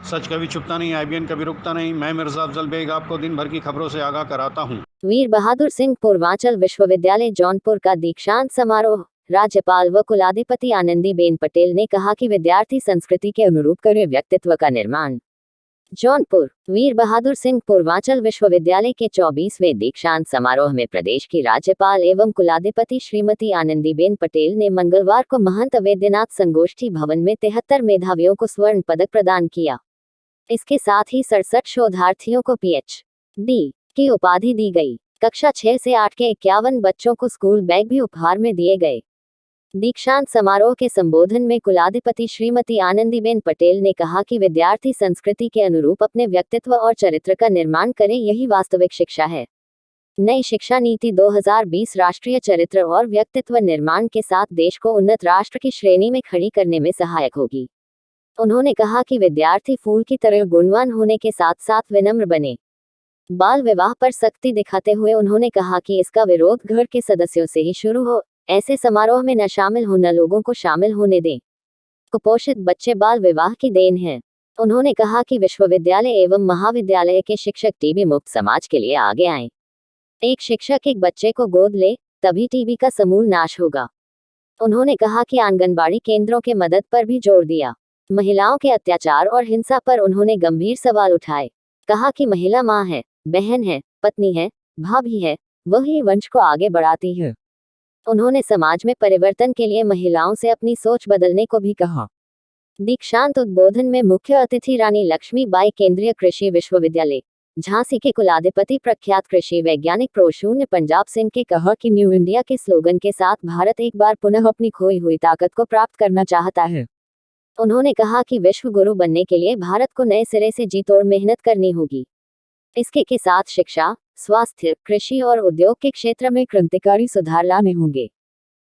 सच कभी छुपता नहीं, आईबीएन कभी रुकता नहीं। मैं मिर्जा अफजल बेग आपको दिन भर की खबरों से आगाह कराता हूँ। वीर बहादुर सिंह पूर्वांचल विश्वविद्यालय जौनपुर का दीक्षांत समारोह। राज्यपाल व कुलाधिपति आनंदीबेन पटेल ने कहा कि विद्यार्थी संस्कृति के अनुरूप करे व्यक्तित्व का निर्माण। जौनपुर वीर बहादुर सिंह पूर्वांचल विश्वविद्यालय के 24वें दीक्षांत समारोह में प्रदेश की राज्यपाल एवं कुलाधिपति श्रीमती आनंदीबेन पटेल ने मंगलवार को महंत वैद्यनाथ संगोष्ठी भवन में 73 मेधावियों को स्वर्ण पदक प्रदान किया। इसके साथ ही 67 शोधार्थियों को PhD की उपाधि दी गई। कक्षा 6 से 8 के 51 बच्चों को स्कूल बैग भी उपहार में दिए गए। दीक्षांत समारोह के संबोधन में कुलाधिपति श्रीमती आनंदीबेन पटेल ने कहा कि विद्यार्थी संस्कृति के अनुरूप अपने व्यक्तित्व और चरित्र का निर्माण करें, यही वास्तविक शिक्षा है। नई शिक्षा नीति 2020 राष्ट्रीय चरित्र और व्यक्तित्व निर्माण के साथ देश को उन्नत राष्ट्र की श्रेणी में खड़ी करने में सहायक होगी। उन्होंने कहा कि विद्यार्थी फूल की तरह गुणवान होने के साथ साथ विनम्र बने। बाल विवाह पर सख्ती दिखाते हुए उन्होंने कहा कि इसका विरोध घर के सदस्यों से ही शुरू हो। ऐसे समारोह में न शामिल हो, न लोगों को शामिल होने दें। कुपोषित बच्चे बाल विवाह की देन हैं। उन्होंने कहा कि विश्वविद्यालय एवं महाविद्यालय के शिक्षक टीबी मुक्त समाज के लिए आगे आएं। एक शिक्षक एक बच्चे को गोद ले, तभी टीबी का समूल नाश होगा। उन्होंने कहा कि आंगनबाड़ी केंद्रों के मदद पर भी जोर दिया। महिलाओं के अत्याचार और हिंसा पर उन्होंने गंभीर सवाल उठाए। कहा कि महिला माँ है, बहन है, पत्नी है, भाभी है, वही वंश को आगे बढ़ाती है। उन्होंने समाज में परिवर्तन के लिए महिलाओं से अपनी सोच बदलने को भी कहा। दीक्षांत उद्बोधन में मुख्य अतिथि रानी लक्ष्मीबाई केंद्रीय कृषि विश्वविद्यालय झांसी के कुलाधिपति प्रख्यात कृषि वैज्ञानिक प्रो. पंजाब सिंह के कहा कि न्यू इंडिया के स्लोगन के साथ भारत एक बार पुनः अपनी खोई हुई ताकत को प्राप्त करना चाहता है। उन्होंने कहा कि विश्व गुरु बनने के लिए भारत को नए सिरे से जी तोड़ मेहनत करनी होगी। इसके के साथ शिक्षा, स्वास्थ्य, कृषि और उद्योग के क्षेत्र में क्रांतिकारी सुधार लाने होंगे।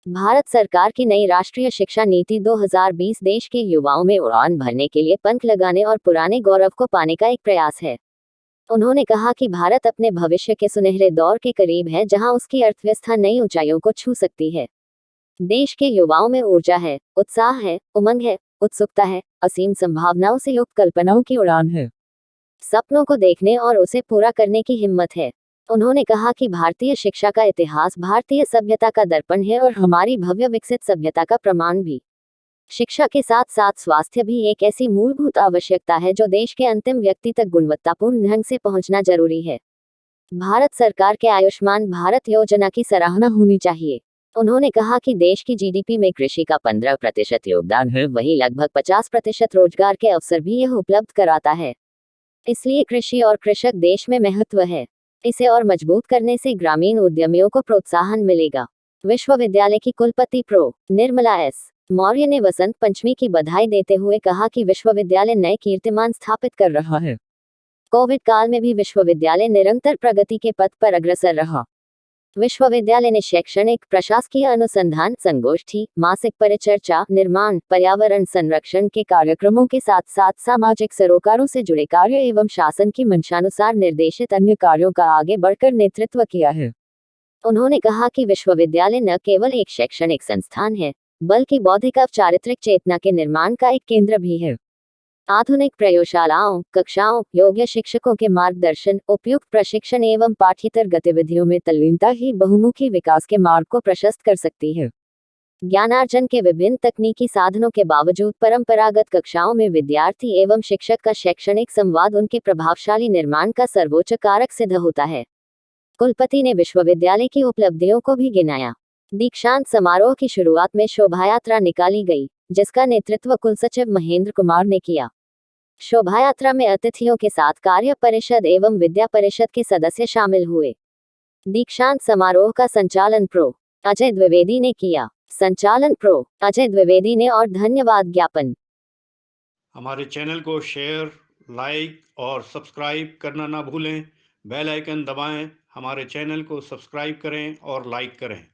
भारत सरकार की नई राष्ट्रीय शिक्षा नीति 2020 देश के युवाओं में उड़ान भरने के लिए पंख लगाने और पुराने गौरव को पाने का एक प्रयास है। उन्होंने कहा कि भारत अपने भविष्य के सुनहरे दौर के करीब है, जहां उसकी अर्थव्यवस्था नई ऊंचाइयों को छू सकती है। देश के युवाओं में ऊर्जा है, उत्साह है, उमंग है, उत्सुकता है, असीम संभावनाओं से युक्त कल्पनाओं की उड़ान है। सपनों को देखने और उसे पूरा करने की हिम्मत है। उन्होंने कहा कि भारतीय शिक्षा का इतिहास भारतीय सभ्यता का दर्पण है और हमारी भव्य विकसित सभ्यता का प्रमाण भी। शिक्षा के साथ साथ स्वास्थ्य भी एक ऐसी मूलभूत आवश्यकता है जो देश के अंतिम व्यक्ति तक गुणवत्तापूर्ण ढंग से पहुंचना जरूरी है। भारत सरकार के आयुष्मान भारत योजना की सराहना होनी चाहिए। उन्होंने कहा कि देश की GDP में कृषि का 15% योगदान है, वहीं लगभग 50% रोजगार के अवसर भी यह उपलब्ध कराता है। इसलिए कृषि और कृषक देश में महत्व है। इसे और मजबूत करने से ग्रामीण उद्यमियों को प्रोत्साहन मिलेगा। विश्वविद्यालय की कुलपति प्रो. निर्मला S. मौर्य ने वसंत पंचमी की बधाई देते हुए कहा कि विश्वविद्यालय नए कीर्तिमान स्थापित कर रहा है। कोविड काल में भी विश्वविद्यालय निरंतर प्रगति के पथ पर अग्रसर रहा। विश्वविद्यालय ने शैक्षणिक, प्रशासकीय अनुसंधान, संगोष्ठी, मासिक परिचर्चा, निर्माण, पर्यावरण संरक्षण के कार्यक्रमों के साथ साथ सामाजिक सरोकारों से जुड़े कार्य एवं शासन की मंशानुसार निर्देशित अन्य कार्यों का आगे बढ़कर नेतृत्व किया है। उन्होंने कहा कि विश्वविद्यालय न केवल एक शैक्षणिक संस्थान है, बल्कि बौद्धिक और चारित्रिक चेतना के निर्माण का एक केंद्र भी है। आधुनिक प्रयोगशालाओं, कक्षाओं, योग्य शिक्षकों के मार्गदर्शन, उपयुक्त प्रशिक्षण एवं पाठ्येतर गतिविधियों में तल्लीनता ही बहुमुखी विकास के मार्ग को प्रशस्त कर सकती है। ज्ञानार्जन के विभिन्न तकनीकी साधनों के बावजूद परंपरागत कक्षाओं में विद्यार्थी एवं शिक्षक का शैक्षणिक संवाद उनके प्रभावशाली निर्माण का सर्वोच्च कारक सिद्ध होता है। कुलपति ने विश्वविद्यालय की उपलब्धियों को भी गिनाया। दीक्षांत समारोह की शुरुआत में शोभायात्रा निकाली गई, जिसका नेतृत्व कुलसचिव महेंद्र कुमार ने किया। शोभायात्रा में अतिथियों के साथ कार्य परिषद एवं विद्या परिषद के सदस्य शामिल हुए। दीक्षांत समारोह का संचालन प्रो. अजय द्विवेदी ने किया। संचालन प्रो. अजय द्विवेदी ने और धन्यवाद ज्ञापन। हमारे चैनल को शेयर, लाइक और सब्सक्राइब करना ना भूलें। बेल आइकन दबाएं। हमारे चैनल को सब्सक्राइब करें और लाइक करें।